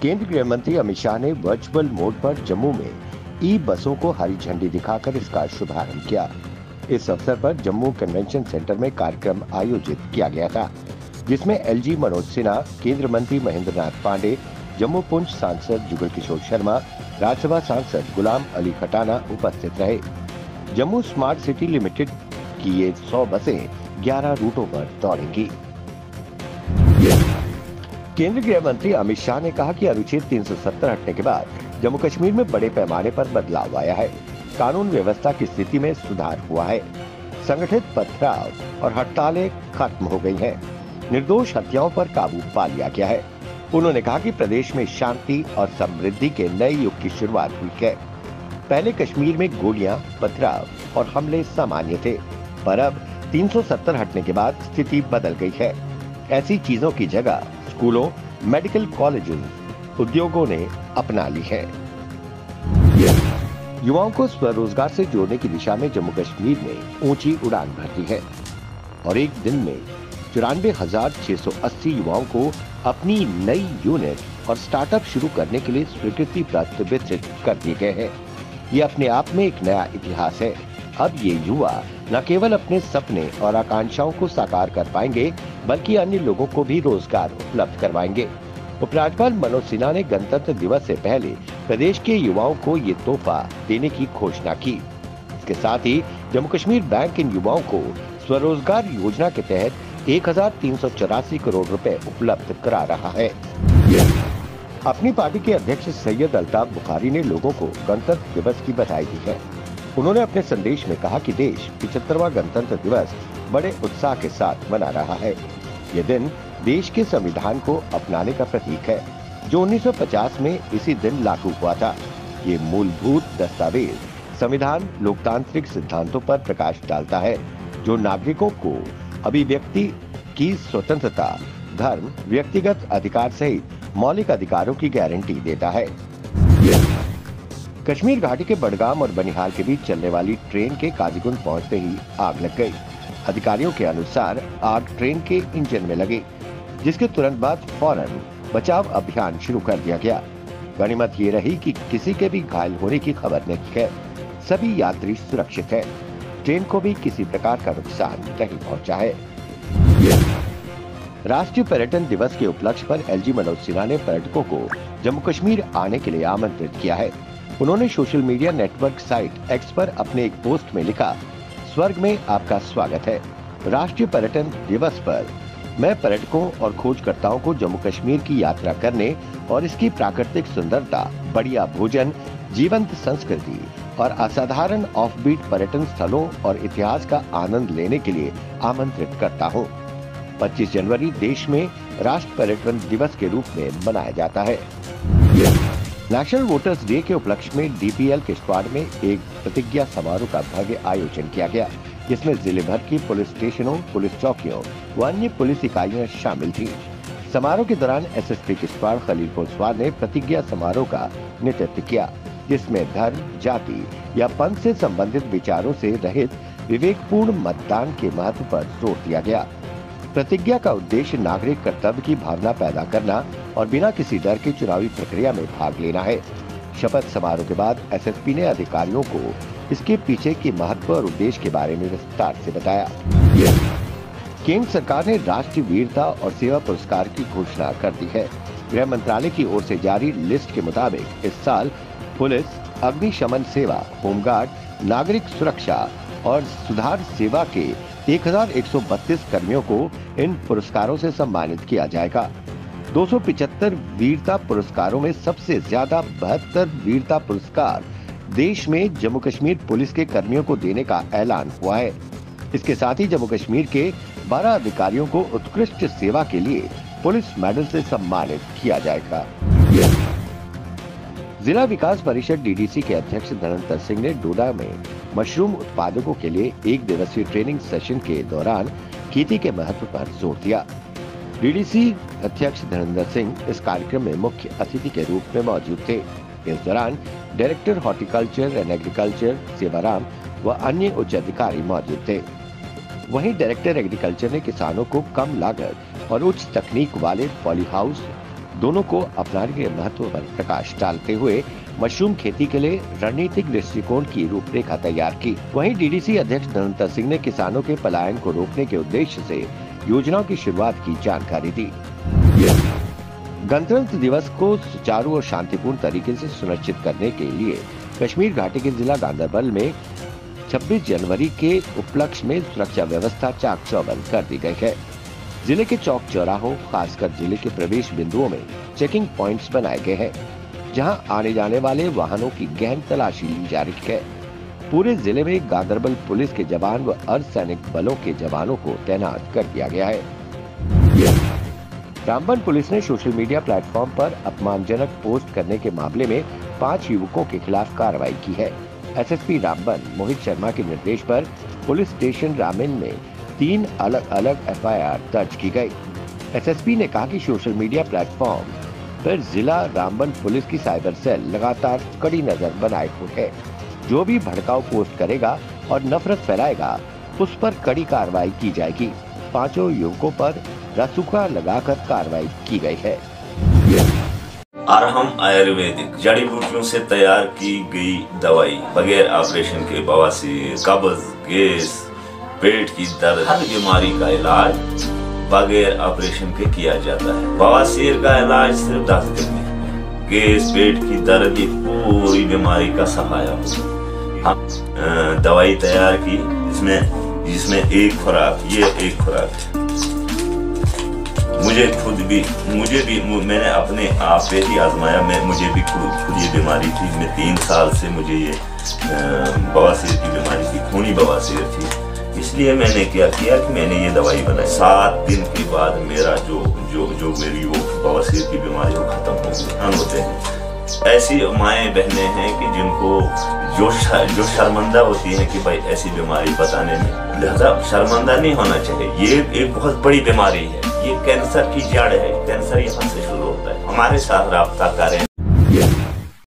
केंद्रीय गृह मंत्री अमित शाह ने वर्चुअल मोड पर जम्मू में ई बसों को हरी झंडी दिखाकर इसका शुभारंभ किया। इस अवसर पर जम्मू कन्वेंशन सेंटर में कार्यक्रम आयोजित किया गया था, जिसमें एलजी मनोज सिन्हा, केंद्रीय मंत्री महेंद्र नाथ पांडे, जम्मू पुंछ सांसद जुगल किशोर शर्मा, राज्यसभा सांसद गुलाम अली खटाना उपस्थित रहे। जम्मू स्मार्ट सिटी लिमिटेड की ये 100 बसें 11 रूटों पर दौड़ेंगी। केंद्रीय गृह मंत्री अमित शाह ने कहा कि अनुच्छेद 370 हटने के बाद जम्मू कश्मीर में बड़े पैमाने पर बदलाव आया है। कानून व्यवस्था की स्थिति में सुधार हुआ है। संगठित पथराव और हड़तालें खत्म हो गई हैं। निर्दोष हत्याओं पर काबू पा लिया गया है। उन्होंने कहा कि प्रदेश में शांति और समृद्धि के नए युग की शुरुआत हुई है। पहले कश्मीर में गोलियां, पथराव और हमले सामान्य थे, पर अब 370 हटने के बाद स्थिति बदल गई है। ऐसी चीजों की जगह स्कूलों, मेडिकल कॉलेजों, उद्योगों ने अपना ली है। युवाओं को स्वरोजगार से जोड़ने की दिशा में जम्मू कश्मीर ने ऊंची उड़ान भर दी है और एक दिन में 94,680 युवाओं को अपनी नई यूनिट और स्टार्टअप शुरू करने के लिए स्वीकृति पत्र वितरित कर दिए गए हैं। ये अपने आप में एक नया इतिहास है। अब ये युवा न केवल अपने सपने और आकांक्षाओं को साकार कर पाएंगे, बल्कि अन्य लोगों को भी रोजगार उपलब्ध करवाएंगे। उपराज्यपाल मनोज सिन्हा ने गणतंत्र दिवस से पहले प्रदेश के युवाओं को ये तोहफा देने की घोषणा की। इसके साथ ही जम्मू कश्मीर बैंक इन युवाओं को स्वरोजगार योजना के तहत 1,384 करोड़ रुपए उपलब्ध करा रहा है। अपनी पार्टी के अध्यक्ष सैयद अल्ताफ बुखारी ने लोगों को गणतंत्र दिवस की बधाई दी है। उन्होंने अपने संदेश में कहा कि देश 75वां गणतंत्र दिवस बड़े उत्साह के साथ मना रहा है। ये दिन देश के संविधान को अपनाने का प्रतीक है, जो 1950 में इसी दिन लागू हुआ था। ये मूलभूत दस्तावेज संविधान लोकतांत्रिक सिद्धांतों पर प्रकाश डालता है, जो नागरिकों को अभिव्यक्ति की स्वतंत्रता, धर्म, व्यक्तिगत अधिकार सहित मौलिक अधिकारों की गारंटी देता है। कश्मीर घाटी के बडगाम और बनिहाल के बीच चलने वाली ट्रेन के काजीगुंड पहुंचते ही आग लग गई। अधिकारियों के अनुसार आग ट्रेन के इंजन में लगी, जिसके तुरंत बाद फौरन बचाव अभियान शुरू कर दिया गया। गनीमत ये रही कि किसी के भी घायल होने की खबर नहीं है। सभी यात्री सुरक्षित हैं। ट्रेन को भी किसी प्रकार का नुकसान नहीं पहुंचा है। राष्ट्रीय पर्यटन दिवस के उपलक्ष्य पर एलजी मनोज सिन्हा ने पर्यटकों को जम्मू कश्मीर आने के लिए आमंत्रित किया है। उन्होंने social media network site x पर अपने एक पोस्ट में लिखा, स्वर्ग में आपका स्वागत है। राष्ट्रीय पर्यटन दिवस पर मैं पर्यटकों और खोजकर्ताओं को जम्मू कश्मीर की यात्रा करने और इसकी प्राकृतिक सुंदरता, बढ़िया भोजन, जीवंत संस्कृति और असाधारण ऑफबीट पर्यटन स्थलों और इतिहास का आनंद लेने के लिए आमंत्रित करता हूँ। 25 जनवरी देश में राष्ट्रीय पर्यटन दिवस के रूप में मनाया जाता है। नेशनल वोटर्स डे के उपलक्ष्य में डीपीएल किश्तवाड़ में एक प्रतिज्ञा समारोह का भव्य आयोजन किया गया, जिसमें जिले भर की पुलिस स्टेशनों, पुलिस चौकियों व अन्य पुलिस इकाइयां शामिल थीं। समारोह के दौरान एसएसपी किश्तवाड़ खलील पोसवार ने प्रतिज्ञा समारोह का नेतृत्व किया, जिसमें धर्म, जाति या पंथ से संबंधित विचारों से रहित विवेकपूर्ण मतदान के महत्व पर जोर दिया गया। प्रतिज्ञा का उद्देश्य नागरिक कर्तव्य की भावना पैदा करना और बिना किसी डर के चुनावी प्रक्रिया में भाग लेना है। शपथ समारोह के बाद एसएसपी ने अधिकारियों को इसके पीछे के महत्व और उद्देश्य के बारे में विस्तार से बताया। केंद्र सरकार ने राष्ट्रीय वीरता और सेवा पुरस्कार की घोषणा कर दी है। गृह मंत्रालय की ओर से जारी लिस्ट के मुताबिक इस साल पुलिस, अग्निशमन सेवा, होमगार्ड, नागरिक सुरक्षा और सुधार सेवा के 1,132 कर्मियों को इन पुरस्कारों से सम्मानित किया जाएगा। 275 वीरता पुरस्कारों में सबसे ज्यादा 72 वीरता पुरस्कार देश में जम्मू कश्मीर पुलिस के कर्मियों को देने का ऐलान हुआ है। इसके साथ ही जम्मू कश्मीर के 12 अधिकारियों को उत्कृष्ट सेवा के लिए पुलिस मेडल से सम्मानित किया जाएगा। जिला विकास परिषद डीडीसी के अध्यक्ष धनंतर सिंह ने डोडा में मशरूम उत्पादकों के लिए 1 दिवसीय ट्रेनिंग सेशन के दौरान खेती के महत्व पर जोर दिया। डीडीसी अध्यक्ष धनंतर सिंह इस कार्यक्रम में मुख्य अतिथि के रूप में मौजूद थे। इस दौरान director horticulture and agriculture Sewaram व अन्य उच्च अधिकारी मौजूद थे। वहीं डायरेक्टर एग्रीकल्चर ने किसानों को कम लागत और उच्च तकनीक वाले पॉली हाउस दोनों को अपनाने के महत्व पर प्रकाश डालते हुए मशरूम खेती के लिए रणनीतिक दृष्टिकोण की रूपरेखा तैयार की। वहीं डीडीसी अध्यक्ष निरंतर सिंह ने किसानों के पलायन को रोकने के उद्देश्य से योजनाओं की शुरुआत की जानकारी दी। गणतंत्र दिवस को सुचारू और शांतिपूर्ण तरीके से सुनिश्चित करने के लिए कश्मीर घाटी के जिला गांधरबल में 26 जनवरी के उपलक्ष्य में सुरक्षा व्यवस्था चाक चौबंद कर दी गई है। जिले के चौक चौराहों, खासकर जिले के प्रवेश बिंदुओं में चेकिंग पॉइंट्स बनाए गए हैं, जहां आने जाने वाले वाहनों की गहन तलाशी ली जा रही है। पूरे जिले में गांधरबल पुलिस के जवान व अर्धसैनिक बलों के जवानों को तैनात कर दिया गया है। रामबन पुलिस ने सोशल मीडिया प्लेटफॉर्म पर अपमानजनक पोस्ट करने के मामले में 5 युवकों के खिलाफ कार्रवाई की है। एसएसपी रामबन मोहित शर्मा के निर्देश पर पुलिस स्टेशन रामिन में 3 अलग अलग एफआईआर दर्ज की गई। एसएसपी ने कहा कि सोशल मीडिया प्लेटफॉर्म पर जिला रामबन पुलिस की साइबर सेल लगातार कड़ी नजर बनाए हुए है। जो भी भड़काऊ पोस्ट करेगा और नफरत फैलाएगा उस पर कड़ी कार्रवाई की जाएगी। 5 युवकों पर रासुका लगाकर कार्रवाई की गई है। अरहम आयुर्वेदिक जड़ी बूटियों से तैयार की गई दवाई बगैर ऑपरेशन के बवासीर, कब्ज, गैस, पेट की दर्द, हर बीमारी का इलाज बगैर ऑपरेशन के किया जाता है। बवासीर का इलाज सिर्फ 10 दिन में, गैस, पेट की दर्द की पूरी बीमारी का सहारा हो। हम दवाई तैयार की जिसमें एक खुराक, ये एक खुराक है। मैंने अपने आप पे ही आजमाया। मुझे भी खुद ये बीमारी थी। मैं 3 साल से मुझे ये बवासीर की बीमारी थी, खूनी बवासीर थी। इसलिए मैंने क्या किया कि मैंने ये दवाई बनाई। 7 दिन के बाद मेरा जो मेरी वो बवासीर की बीमारी वो खत्म होते हैं। ऐसी माएँ बहनें हैं कि जिनको जो शर्मिंदा होती हैं कि भाई ऐसी बीमारी बताने में, लिहाजा शर्मिंदा नहीं होना चाहिए। ये एक बहुत बड़ी बीमारी है, ये कैंसर की जड़ है। कैंसर यहाँ से शुरू होता है। हमारे साथ राब्ता करें।